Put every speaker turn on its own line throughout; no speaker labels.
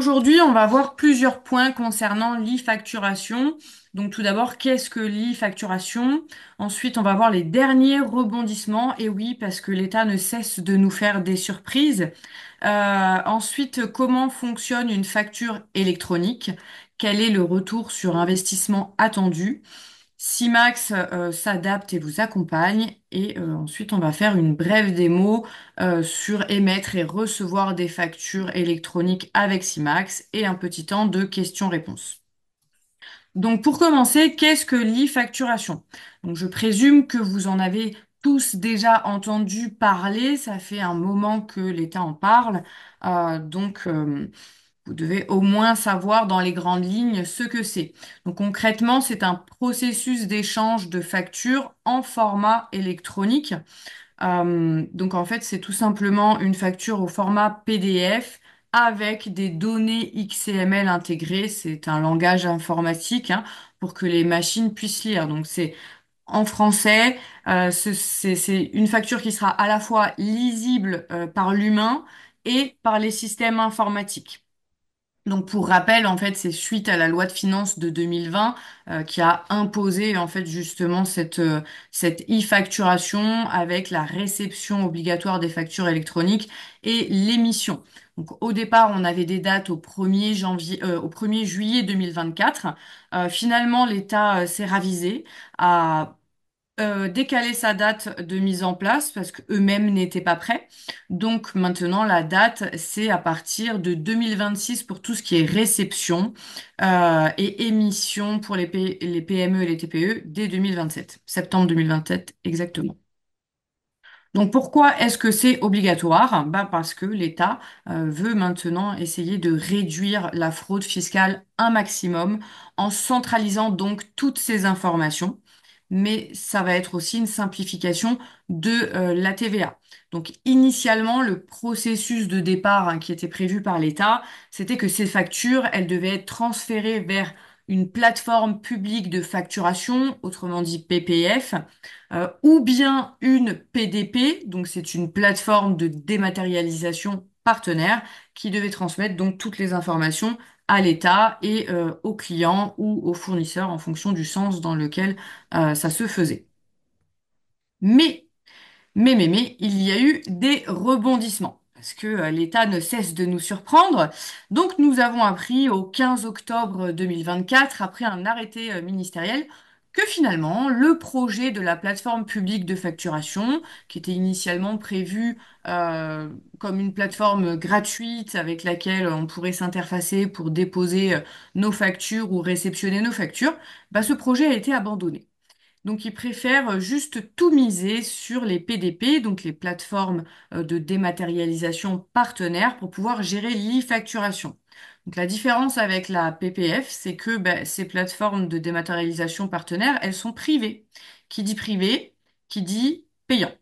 Aujourd'hui, on va voir plusieurs points concernant l'e-facturation. Donc, tout d'abord, qu'est-ce que l'e-facturation? Ensuite, on va voir les derniers rebondissements. Et oui, parce que l'État ne cesse de nous faire des surprises. Ensuite, comment fonctionne une facture électronique? Quel est le retour sur investissement attendu? Simax s'adapte et vous accompagne. Et ensuite, on va faire une brève démo sur émettre et recevoir des factures électroniques avec Simax et un petit temps de questions-réponses. Donc, pour commencer, qu'est-ce que l'e-facturation? Donc, je présume que vous en avez tous déjà entendu parler. Ça fait un moment que l'État en parle. Vous devez au moins savoir dans les grandes lignes ce que c'est. Donc concrètement, c'est un processus d'échange de factures en format électronique. Donc en fait, c'est tout simplement une facture au format PDF avec des données XML intégrées. C'est un langage informatique hein, pour que les machines puissent lire. Donc c'est en français, c'est une facture qui sera à la fois lisible par l'humain et par les systèmes informatiques. Donc pour rappel, en fait, c'est suite à la loi de finances de 2020 qui a imposé en fait justement cette e-facturation avec la réception obligatoire des factures électroniques et l'émission. Donc au départ, on avait des dates au 1er janvier, au 1er juillet 2024. Finalement, l'État s'est ravisé, a décaler sa date de mise en place parce qu'eux-mêmes n'étaient pas prêts. Donc maintenant, la date, c'est à partir de 2026 pour tout ce qui est réception et émission pour les PME et les TPE dès 2027, septembre 2027 exactement. Donc pourquoi est-ce que c'est obligatoire? Bah parce que l'État veut maintenant essayer de réduire la fraude fiscale un maximum en centralisant donc toutes ces informations. Mais ça va être aussi une simplification de la TVA. Donc initialement, le processus de départ hein, qui était prévu par l'État, c'était que ces factures, elles devaient être transférées vers une plateforme publique de facturation, autrement dit PPF, ou bien une PDP, donc c'est une plateforme de dématérialisation partenaire qui devait transmettre donc toutes les informations à l'État et aux clients ou aux fournisseurs en fonction du sens dans lequel ça se faisait. Mais il y a eu des rebondissements, parce que l'État ne cesse de nous surprendre. Donc, nous avons appris au 15 octobre 2024, après un arrêté ministériel, que finalement, le projet de la plateforme publique de facturation, qui était initialement prévu euh, comme une plateforme gratuite avec laquelle on pourrait s'interfacer pour déposer nos factures ou réceptionner nos factures, bah, ce projet a été abandonné. Donc, ils préfèrent juste tout miser sur les PDP, donc les plateformes de dématérialisation partenaires, pour pouvoir gérer l'e-facturation. Donc, la différence avec la PPF, c'est que ben, ces plateformes de dématérialisation partenaires, elles sont privées. Qui dit privé, qui dit payant.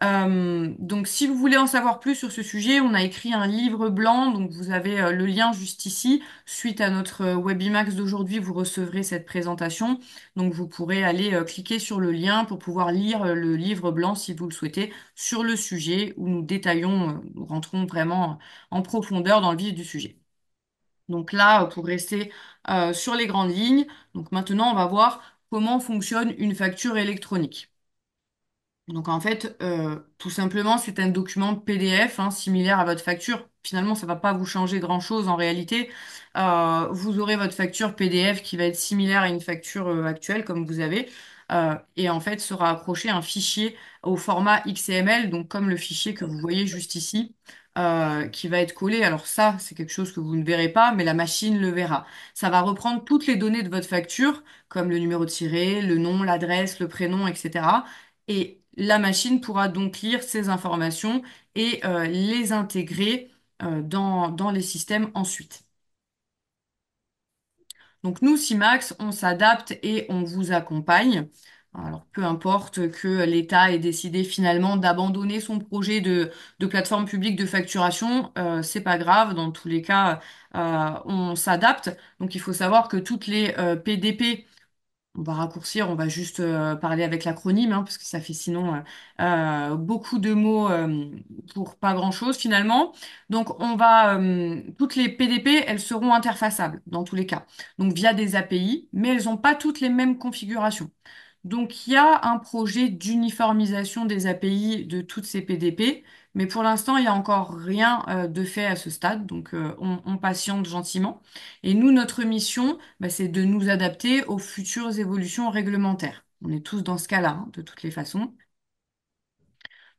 Donc, si vous voulez en savoir plus sur ce sujet, on a écrit un livre blanc, donc vous avez le lien juste ici. Suite à notre Webimax d'aujourd'hui, vous recevrez cette présentation. Donc, vous pourrez aller cliquer sur le lien pour pouvoir lire le livre blanc si vous le souhaitez sur le sujet où nous détaillons, nous rentrons vraiment en profondeur dans le vif du sujet. Donc là, pour rester sur les grandes lignes, donc maintenant, on va voir comment fonctionne une facture électronique. Donc en fait, tout simplement, c'est un document PDF hein, similaire à votre facture. Finalement, ça va pas vous changer grand-chose en réalité. Vous aurez votre facture PDF qui va être similaire à une facture actuelle comme vous avez. Et en fait, sera accroché un fichier au format XML, donc comme le fichier que vous voyez juste ici, qui va être collé. Alors ça, c'est quelque chose que vous ne verrez pas, mais la machine le verra. Ça va reprendre toutes les données de votre facture, comme le numéro de tiré, le nom, l'adresse, le prénom, etc. Et la machine pourra donc lire ces informations et les intégrer dans les systèmes ensuite. Donc nous, Simax, on s'adapte et on vous accompagne. Alors peu importe que l'État ait décidé finalement d'abandonner son projet de plateforme publique de facturation, c'est pas grave. Dans tous les cas, on s'adapte. Donc il faut savoir que toutes les PDP on va raccourcir, on va juste parler avec l'acronyme, hein, parce que ça fait sinon beaucoup de mots pour pas grand-chose finalement. Donc toutes les PDP, elles seront interfaçables dans tous les cas, donc via des API, mais elles n'ont pas toutes les mêmes configurations. Donc il y a un projet d'uniformisation des API de toutes ces PDP, mais pour l'instant il n'y a encore rien de fait à ce stade, donc on patiente gentiment. Et nous, notre mission, bah, c'est de nous adapter aux futures évolutions réglementaires. On est tous dans ce cas-là, hein, de toutes les façons.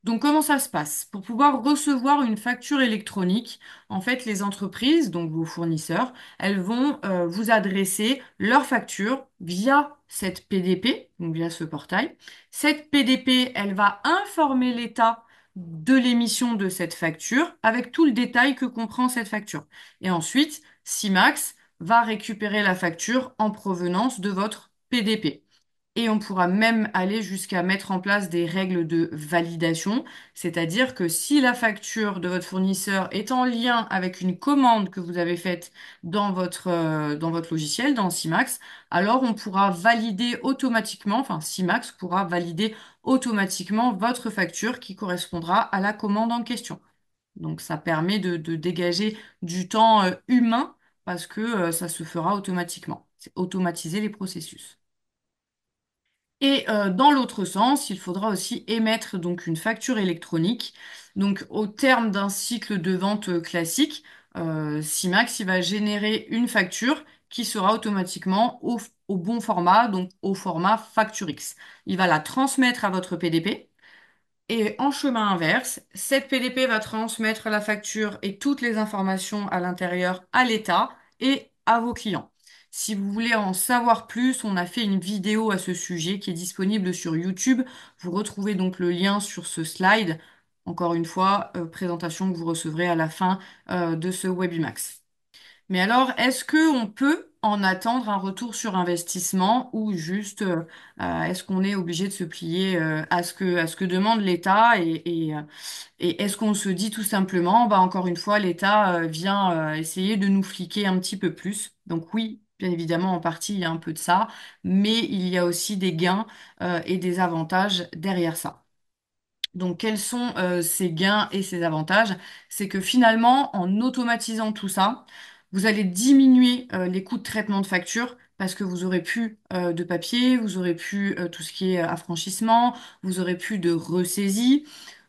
Donc, comment ça se passe? Pour pouvoir recevoir une facture électronique, en fait, les entreprises, donc vos fournisseurs, elles vont vous adresser leur facture via cette PDP, donc via ce portail. Cette PDP, elle va informer l'État de l'émission de cette facture avec tout le détail que comprend cette facture. Et ensuite, CIMAX va récupérer la facture en provenance de votre PDP. Et on pourra même aller jusqu'à mettre en place des règles de validation, c'est-à-dire que si la facture de votre fournisseur est en lien avec une commande que vous avez faite dans votre logiciel, dans CIMAX, alors on pourra valider automatiquement, enfin CIMAX pourra valider automatiquement votre facture qui correspondra à la commande en question. Donc ça permet de dégager du temps humain parce que ça se fera automatiquement. C'est automatiser les processus. Et dans l'autre sens, il faudra aussi émettre donc une facture électronique. Donc au terme d'un cycle de vente classique, CIMAX il va générer une facture qui sera automatiquement au bon format, donc au format FactureX. Il va la transmettre à votre PDP. Et en chemin inverse, cette PDP va transmettre la facture et toutes les informations à l'intérieur à l'État et à vos clients. Si vous voulez en savoir plus, on a fait une vidéo à ce sujet qui est disponible sur YouTube. Vous retrouvez donc le lien sur ce slide. Encore une fois, présentation que vous recevrez à la fin de ce Webimax. Mais alors, est-ce que on peut en attendre un retour sur investissement ou juste est-ce qu'on est obligé de se plier à ce que demande l'État et est-ce qu'on se dit tout simplement, bah encore une fois, l'État vient essayer de nous fliquer un petit peu plus. Donc oui, bien évidemment, en partie, il y a un peu de ça, mais il y a aussi des gains et des avantages derrière ça. Donc, quels sont ces gains et ces avantages? C'est que finalement, en automatisant tout ça, vous allez diminuer les coûts de traitement de facture parce que vous aurez plus de papier, vous aurez plus tout ce qui est affranchissement, vous aurez plus de ressaisie.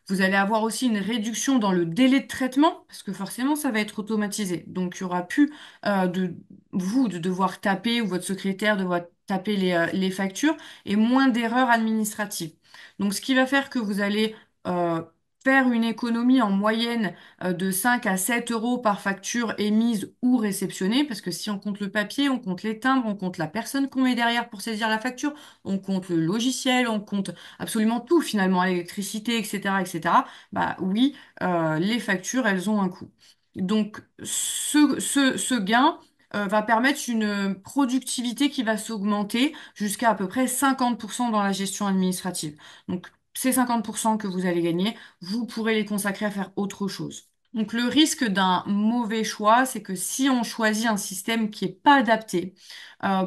Vous allez avoir aussi une réduction dans le délai de traitement parce que forcément, ça va être automatisé. Donc, il y aura plus de vous de devoir taper ou votre secrétaire devoir taper les factures et moins d'erreurs administratives. Donc, ce qui va faire que vous allez euh, faire une économie en moyenne de 5 à 7 euros par facture émise ou réceptionnée, parce que si on compte le papier, on compte les timbres, on compte la personne qu'on met derrière pour saisir la facture, on compte le logiciel, on compte absolument tout finalement, l'électricité, etc., etc. Bah oui, les factures, elles ont un coût. Donc, ce gain va permettre une productivité qui va s'augmenter jusqu'à à peu près 50% dans la gestion administrative. Donc, ces 50% que vous allez gagner, vous pourrez les consacrer à faire autre chose. Donc, le risque d'un mauvais choix, c'est que si on choisit un système qui n'est pas adapté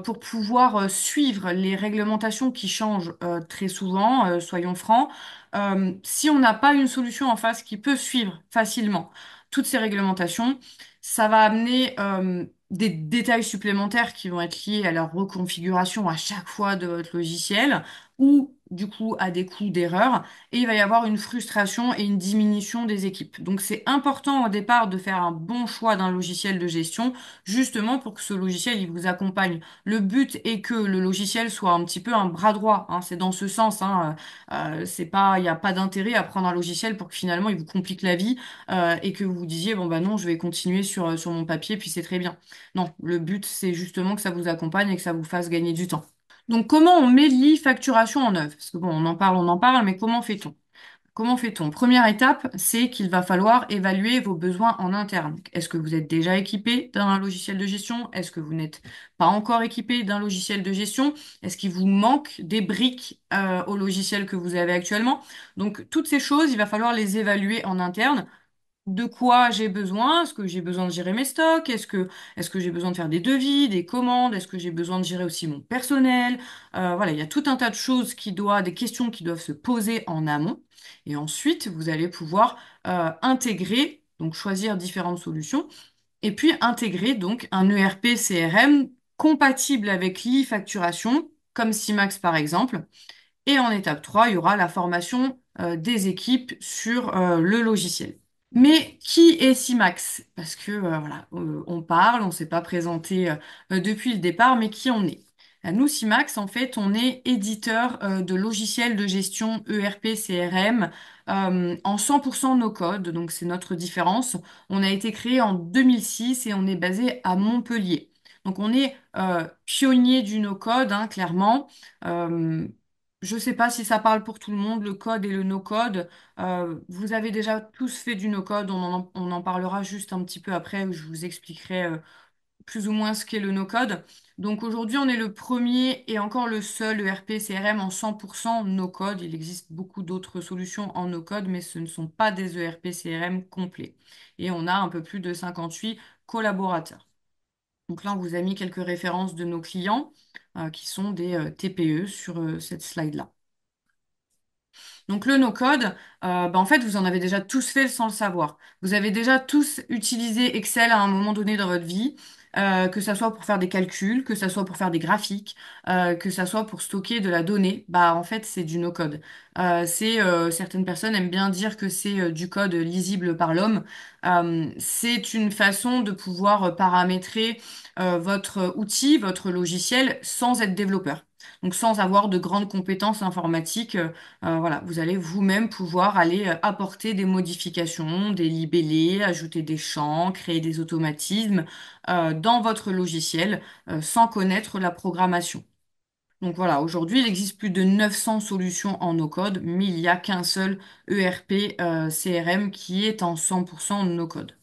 pour pouvoir suivre les réglementations qui changent très souvent, soyons francs, si on n'a pas une solution en face qui peut suivre facilement toutes ces réglementations, ça va amener des détails supplémentaires qui vont être liés à la reconfiguration à chaque fois de votre logiciel ou du coup à des coûts d'erreur et il va y avoir une frustration et une diminution des équipes. Donc c'est important au départ de faire un bon choix d'un logiciel de gestion justement pour que ce logiciel il vous accompagne. Le but est que le logiciel soit un petit peu un bras droit, hein, c'est dans ce sens, hein, c'est pas, il n'y a pas d'intérêt à prendre un logiciel pour que finalement il vous complique la vie et que vous vous disiez bon bah non je vais continuer sur mon papier puis c'est très bien. Non, le but c'est justement que ça vous accompagne et que ça vous fasse gagner du temps. Donc, comment on met l'e-facturation en œuvre? Parce que bon, on en parle, mais comment fait-on? Comment fait-on? Première étape, c'est qu'il va falloir évaluer vos besoins en interne. Est-ce que vous êtes déjà équipé d'un logiciel de gestion? Est-ce que vous n'êtes pas encore équipé d'un logiciel de gestion? Est-ce qu'il vous manque des briques au logiciel que vous avez actuellement? Donc, toutes ces choses, il va falloir les évaluer en interne de quoi j'ai besoin. Est-ce que j'ai besoin de gérer mes stocks? Est-ce que j'ai besoin de faire des devis, des commandes? Est-ce que j'ai besoin de gérer aussi mon personnel? Voilà, il y a tout un tas de choses des questions qui doivent se poser en amont. Et ensuite, vous allez pouvoir intégrer, donc choisir différentes solutions, et puis intégrer donc un ERP CRM compatible avec l'e-facturation, comme Simax par exemple. Et en étape 3, il y aura la formation des équipes sur le logiciel. Mais qui est Simax? Parce que voilà, on parle, on ne s'est pas présenté depuis le départ, mais qui on est? Nous, Simax, en fait, on est éditeur de logiciels de gestion ERP, CRM en 100% no code, donc c'est notre différence. On a été créé en 2006 et on est basé à Montpellier. Donc on est pionnier du no code, hein, clairement. Euh, je ne sais pas si ça parle pour tout le monde, le code et le no code. Vous avez déjà tous fait du no-code, on en parlera juste un petit peu après, où je vous expliquerai plus ou moins ce qu'est le no-code. Donc aujourd'hui, on est le premier et encore le seul ERP CRM en 100% no-code. Il existe beaucoup d'autres solutions en no-code, mais ce ne sont pas des ERP CRM complets. Et on a un peu plus de 58 collaborateurs. Donc là, on vous a mis quelques références de nos clients, qui sont des TPE sur cette slide-là. Donc le no-code, en fait, vous en avez déjà tous fait sans le savoir. Vous avez déjà tous utilisé Excel à un moment donné dans votre vie, que ça soit pour faire des calculs, que ça soit pour faire des graphiques, que ça soit pour stocker de la donnée. Bah en fait, c'est du no-code. Certaines personnes aiment bien dire que c'est du code lisible par l'homme. C'est une façon de pouvoir paramétrer votre outil, votre logiciel, sans être développeur. Donc sans avoir de grandes compétences informatiques. Voilà, vous allez vous-même pouvoir aller apporter des modifications, des libellés, ajouter des champs, créer des automatismes dans votre logiciel sans connaître la programmation. Donc voilà, aujourd'hui, il existe plus de 900 solutions en no-code, mais il n'y a qu'un seul ERP CRM qui est en 100% no-code.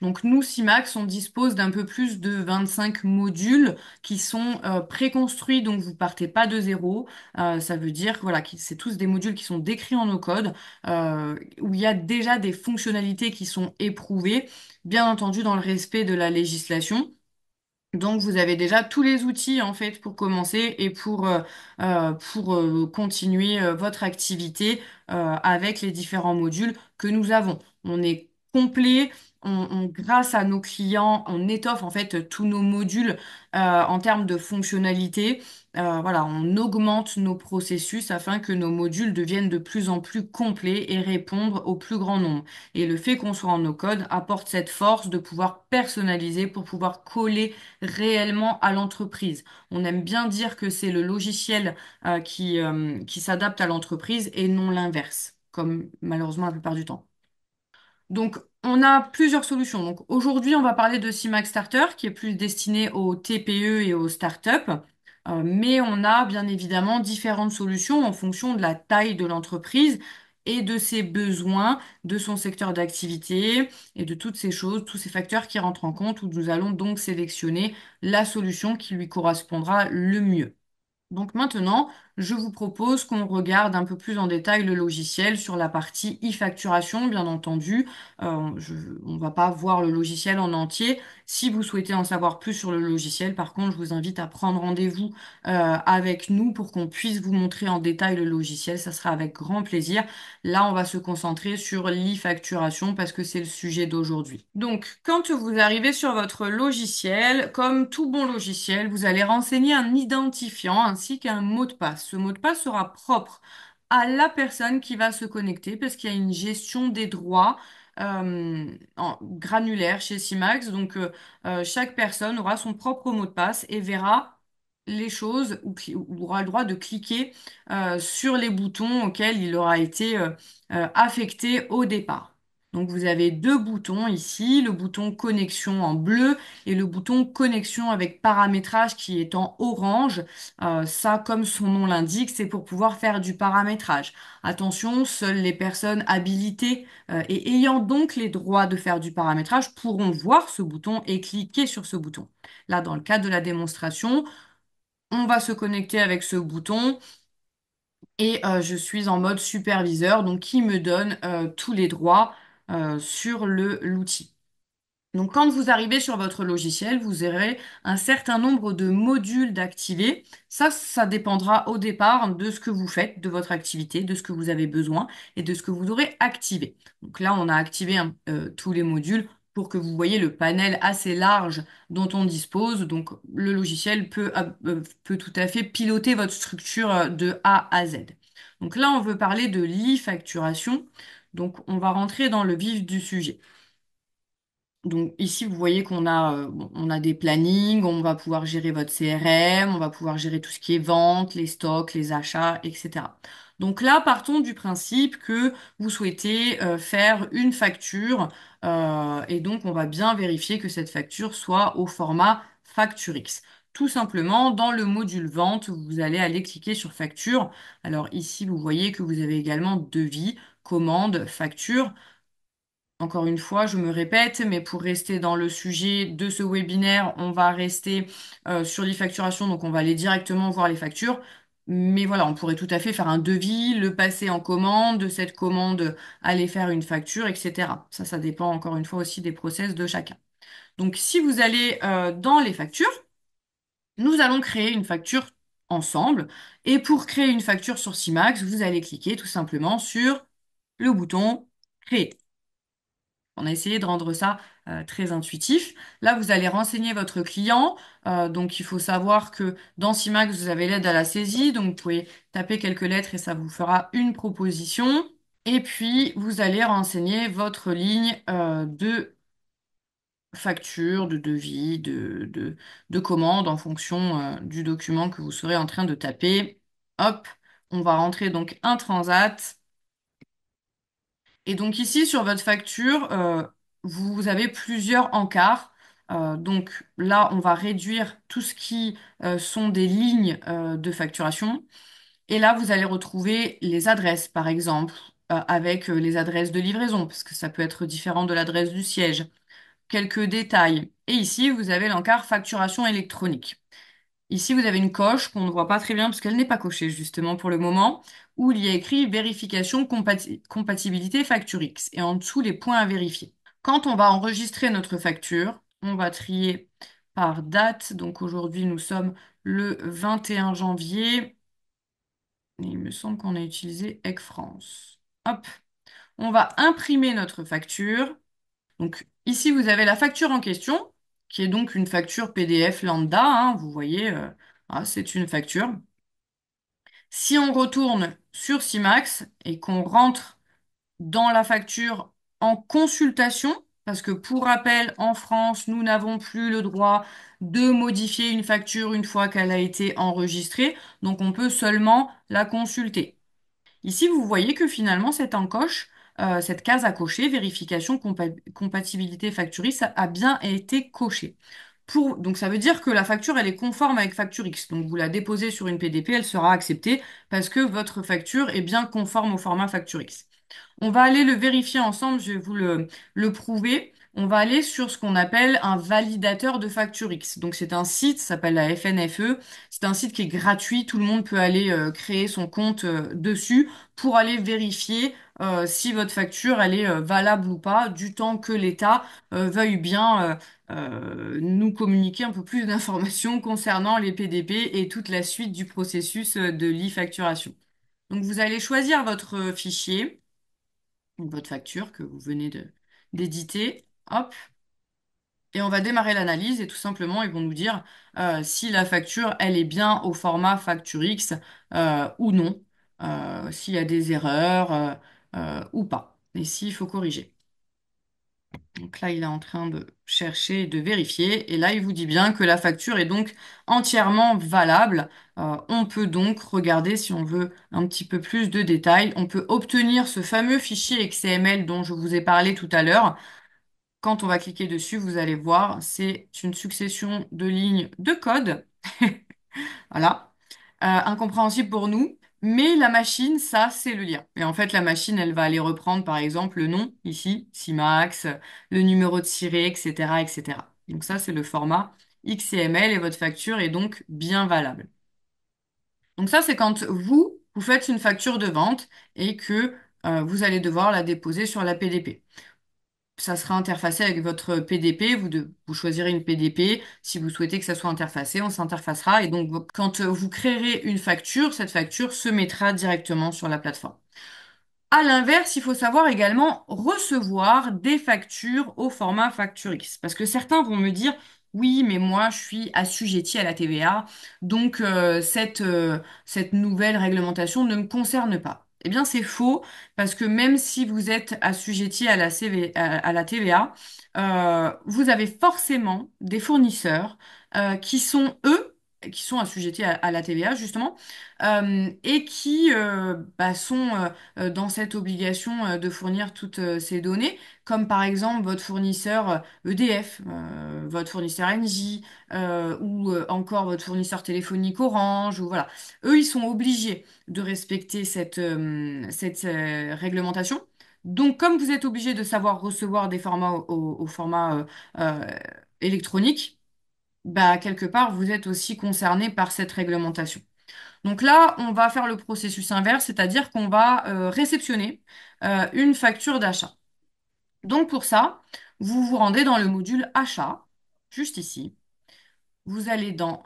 Donc nous, Simax, on dispose d'un peu plus de 25 modules qui sont préconstruits, donc vous partez pas de zéro. Ça veut dire que voilà, c'est tous des modules qui sont décrits en no-code, où il y a déjà des fonctionnalités qui sont éprouvées, bien entendu dans le respect de la législation. Donc vous avez déjà tous les outils en fait pour commencer et pour continuer votre activité avec les différents modules que nous avons. On est complet, grâce à nos clients, on étoffe en fait tous nos modules en termes de fonctionnalité. Voilà, on augmente nos processus afin que nos modules deviennent de plus en plus complets et répondent au plus grand nombre. Et le fait qu'on soit en no-code apporte cette force de pouvoir personnaliser pour pouvoir coller réellement à l'entreprise. On aime bien dire que c'est le logiciel qui s'adapte à l'entreprise et non l'inverse, comme malheureusement la plupart du temps. Donc, on a plusieurs solutions. Donc, aujourd'hui, on va parler de CIMAX Starter, qui est plus destiné aux TPE et aux startups. Mais on a bien évidemment différentes solutions en fonction de la taille de l'entreprise et de ses besoins, de son secteur d'activité et de toutes ces choses, tous ces facteurs qui rentrent en compte, où nous allons donc sélectionner la solution qui lui correspondra le mieux. Donc maintenant, je vous propose qu'on regarde un peu plus en détail le logiciel sur la partie e-facturation, bien entendu. On va pas voir le logiciel en entier. Si vous souhaitez en savoir plus sur le logiciel, par contre, je vous invite à prendre rendez-vous avec nous pour qu'on puisse vous montrer en détail le logiciel. Ça sera avec grand plaisir. Là, on va se concentrer sur l'e-facturation parce que c'est le sujet d'aujourd'hui. Donc, quand vous arrivez sur votre logiciel, comme tout bon logiciel, vous allez renseigner un identifiant ainsi qu'un mot de passe. Ce mot de passe sera propre à la personne qui va se connecter parce qu'il y a une gestion des droits granulaire chez Simax. Donc, chaque personne aura son propre mot de passe et verra les choses ou aura le droit de cliquer sur les boutons auxquels il aura été affecté au départ. Donc vous avez deux boutons ici, le bouton connexion en bleu et le bouton connexion avec paramétrage qui est en orange. Ça, comme son nom l'indique, c'est pour pouvoir faire du paramétrage. Attention, seules les personnes habilitées et ayant donc les droits de faire du paramétrage pourront voir ce bouton et cliquer sur ce bouton. Là, dans le cadre de la démonstration, on va se connecter avec ce bouton et je suis en mode superviseur, donc qui me donne tous les droits sur l'outil. Donc, quand vous arrivez sur votre logiciel, vous aurez un certain nombre de modules d'activer. Ça dépendra au départ de ce que vous faites, de votre activité, de ce que vous avez besoin et de ce que vous aurez activé. Donc là, on a activé tous les modules pour que vous voyez le panel assez large dont on dispose. Donc, le logiciel peut tout à fait piloter votre structure de A à Z. Donc là, on veut parler de l'e-facturation. Donc, on va rentrer dans le vif du sujet. Donc ici, vous voyez qu'on a, bon, on a des plannings, on va pouvoir gérer votre CRM, on va pouvoir gérer tout ce qui est vente, les stocks, les achats, etc. Donc là, partons du principe que vous souhaitez faire une facture et donc on va bien vérifier que cette facture soit au format FactureX. Tout simplement, dans le module vente, vous allez aller cliquer sur facture. Alors ici, vous voyez que vous avez également devis, commande, facture. Encore une fois, je me répète, mais pour rester dans le sujet de ce webinaire, on va rester sur les facturations, donc on va aller directement voir les factures. Mais voilà, on pourrait tout à fait faire un devis, le passer en commande, de cette commande aller faire une facture, etc. Ça dépend encore une fois aussi des process de chacun. Donc si vous allez dans les factures, nous allons créer une facture ensemble. Et pour créer une facture sur Simax, vous allez cliquer tout simplement sur le bouton Créer. On a essayé de rendre ça très intuitif. Là, vous allez renseigner votre client. Donc, il faut savoir que dans CIMAX, vous avez l'aide à la saisie. Donc, vous pouvez taper quelques lettres et ça vous fera une proposition. Et puis, vous allez renseigner votre ligne de facture, de devis, de commande en fonction du document que vous serez en train de taper. Hop, on va rentrer donc un transat. Et donc ici, sur votre facture, vous avez plusieurs encarts. Donc là, on va réduire tout ce qui sont des lignes de facturation. Et là, vous allez retrouver les adresses, par exemple, avec les adresses de livraison, parce que ça peut être différent de l'adresse du siège. Quelques détails. Et ici, vous avez l'encart facturation électronique. Ici, vous avez une coche qu'on ne voit pas très bien parce qu'elle n'est pas cochée justement pour le moment, où il y a écrit vérification compatibilité FactureX et en dessous les points à vérifier. Quand on va enregistrer notre facture, on va trier par date. Donc aujourd'hui, nous sommes le 21 janvier et il me semble qu'on a utilisé Egg France. Hop, on va imprimer notre facture. Donc ici, vous avez la facture en question, qui est donc une facture PDF lambda, hein, vous voyez, c'est une facture. Si on retourne sur Simax et qu'on rentre dans la facture en consultation, parce que pour rappel, en France, nous n'avons plus le droit de modifier une facture une fois qu'elle a été enregistrée, donc on peut seulement la consulter. Ici, vous voyez que finalement, cette encoche, cette case à cocher, vérification compatibilité facturiste, ça a bien été coché. Donc ça veut dire que la facture, elle est conforme avec FactureX. Donc vous la déposez sur une PDP, elle sera acceptée parce que votre facture est bien conforme au format FactureX. On va aller le vérifier ensemble, je vais vous le prouver. On va aller sur ce qu'on appelle un validateur de FactureX. Donc c'est un site, ça s'appelle la FNFE. C'est un site qui est gratuit, tout le monde peut aller créer son compte dessus pour aller vérifier si votre facture elle est valable ou pas, du temps que l'État veuille bien nous communiquer un peu plus d'informations concernant les PDP et toute la suite du processus de l'e-facturation. Donc vous allez choisir votre fichier votre facture que vous venez d'éditer. Hop. Et on va démarrer l'analyse et tout simplement, ils vont nous dire si la facture, elle est bien au format FactureX ou non, s'il y a des erreurs ou pas, et s'il faut corriger. Donc là, il est en train de chercher, de vérifier, et là, il vous dit bien que la facture est donc entièrement valable. On peut donc regarder si on veut un petit peu plus de détails. On peut obtenir ce fameux fichier XML dont je vous ai parlé tout à l'heure. Quand on va cliquer dessus, vous allez voir, c'est une succession de lignes de code. Voilà. Incompréhensible pour nous. Mais la machine, ça, c'est le lien. Et en fait, la machine, elle va aller reprendre, par exemple, le nom, ici, Simax, le numéro de ciré, etc., etc. Donc ça, c'est le format XML et votre facture est donc bien valable. Donc ça, c'est quand vous faites une facture de vente et que vous allez devoir la déposer sur la PDP. ça sera interfacé avec votre PDP. Vous choisirez une PDP. Si vous souhaitez que ça soit interfacé, on s'interfacera. Et donc, quand vous créerez une facture, cette facture se mettra directement sur la plateforme. À l'inverse, il faut savoir également recevoir des factures au format facture X. Parce que certains vont me dire, oui, mais moi, je suis assujetti à la TVA, donc cette nouvelle réglementation ne me concerne pas. Eh bien, c'est faux, parce que même si vous êtes assujetti à la à la TVA, vous avez forcément des fournisseurs qui sont, eux, qui sont assujettis à la TVA, justement, et qui sont dans cette obligation de fournir toutes ces données, comme par exemple votre fournisseur EDF, votre fournisseur Engie, ou encore votre fournisseur téléphonique Orange, ou voilà. Eux, ils sont obligés de respecter cette réglementation. Donc, comme vous êtes obligé de savoir recevoir des formats au format euh, électronique, bah, quelque part, vous êtes aussi concerné par cette réglementation. Donc là, on va faire le processus inverse, c'est-à-dire qu'on va réceptionner une facture d'achat. Donc pour ça, vous vous rendez dans le module achat, juste ici. Vous allez dans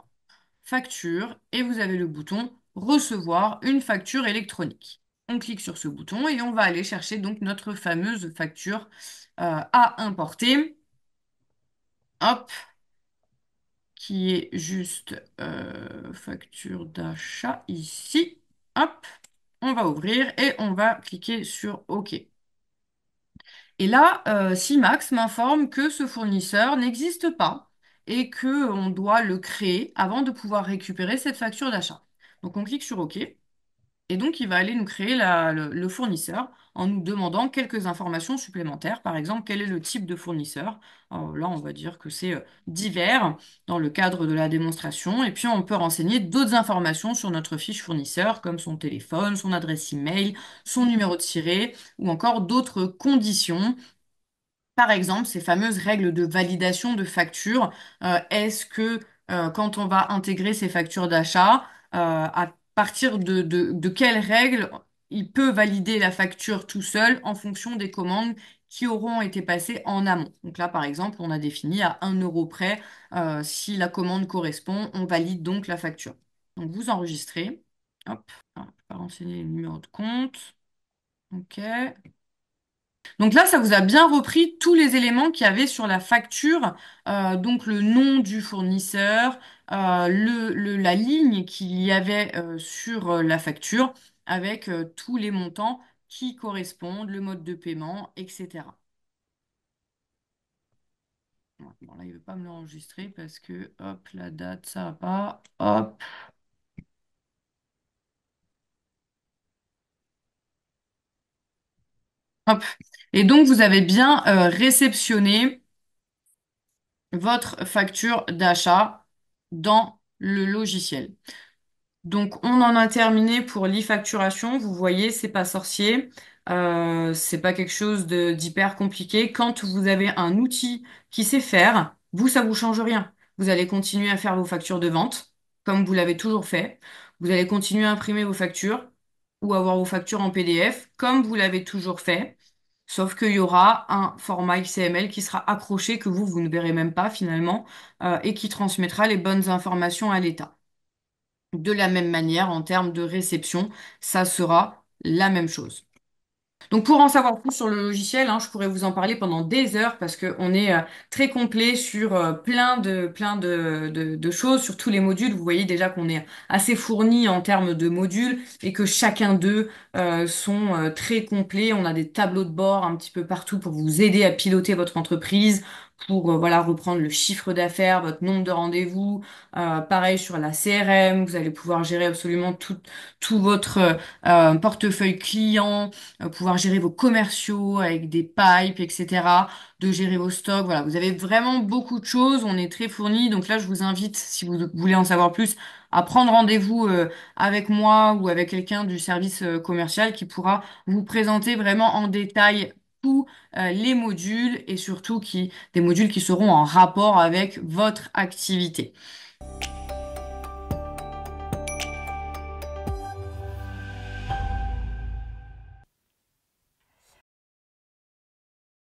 facture et vous avez le bouton recevoir une facture électronique. On clique sur ce bouton et on va aller chercher donc notre fameuse facture à importer. Hop, qui est juste facture d'achat ici. Hop, on va ouvrir et on va cliquer sur OK. Et là, Simax m'informe que ce fournisseur n'existe pas et que on doit le créer avant de pouvoir récupérer cette facture d'achat. Donc on clique sur OK. Et donc, il va aller nous créer le fournisseur en nous demandant quelques informations supplémentaires. Par exemple, quel est le type de fournisseur? Alors là, on va dire que c'est divers dans le cadre de la démonstration. Et puis, on peut renseigner d'autres informations sur notre fiche fournisseur, comme son téléphone, son adresse email, son numéro de tiré, ou encore d'autres conditions par exemple, ces fameuses règles de validation de factures, est-ce que quand on va intégrer ces factures d'achat, à partir de quelles règles il peut valider la facture tout seul en fonction des commandes qui auront été passées en amont. Donc là, par exemple, on a défini à 1 € près, si la commande correspond, on valide donc la facture. Donc vous enregistrez. Hop, alors, je vais renseigner le numéro de compte. OK. Donc là, ça vous a bien repris tous les éléments qu'il y avait sur la facture, donc le nom du fournisseur, la ligne qu'il y avait sur la facture, avec tous les montants qui correspondent, le mode de paiement, etc. Ouais, bon, là, il ne veut pas me l'enregistrer parce que, hop, la date, ça va pas. Hop, hop. Et donc, vous avez bien réceptionné votre facture d'achat dans le logiciel. Donc, on en a terminé pour l'e-facturation. Vous voyez, c'est pas sorcier. C'est pas quelque chose d'hyper compliqué. Quand vous avez un outil qui sait faire, vous, ça vous change rien. Vous allez continuer à faire vos factures de vente, comme vous l'avez toujours fait. Vous allez continuer à imprimer vos factures ou avoir vos factures en PDF, comme vous l'avez toujours fait. Sauf qu'il y aura un format XML qui sera accroché, que vous ne verrez même pas finalement, et qui transmettra les bonnes informations à l'État. De la même manière, en termes de réception, ça sera la même chose. Donc pour en savoir plus sur le logiciel, hein, je pourrais vous en parler pendant des heures parce qu'on est très complet sur plein de choses, sur tous les modules. Vous voyez déjà qu'on est assez fourni en termes de modules et que chacun d'eux sont très complets. On a des tableaux de bord un petit peu partout pour vous aider à piloter votre entreprise, pour voilà reprendre le chiffre d'affaires, votre nombre de rendez-vous. Pareil sur la CRM, vous allez pouvoir gérer absolument tout votre portefeuille client, pouvoir gérer vos commerciaux avec des pipes, etc., de gérer vos stocks. Voilà, vous avez vraiment beaucoup de choses. On est très fourni. Donc là, je vous invite, si vous voulez en savoir plus, à prendre rendez-vous avec moi ou avec quelqu'un du service commercial qui pourra vous présenter vraiment en détail tous les modules et surtout des modules qui seront en rapport avec votre activité.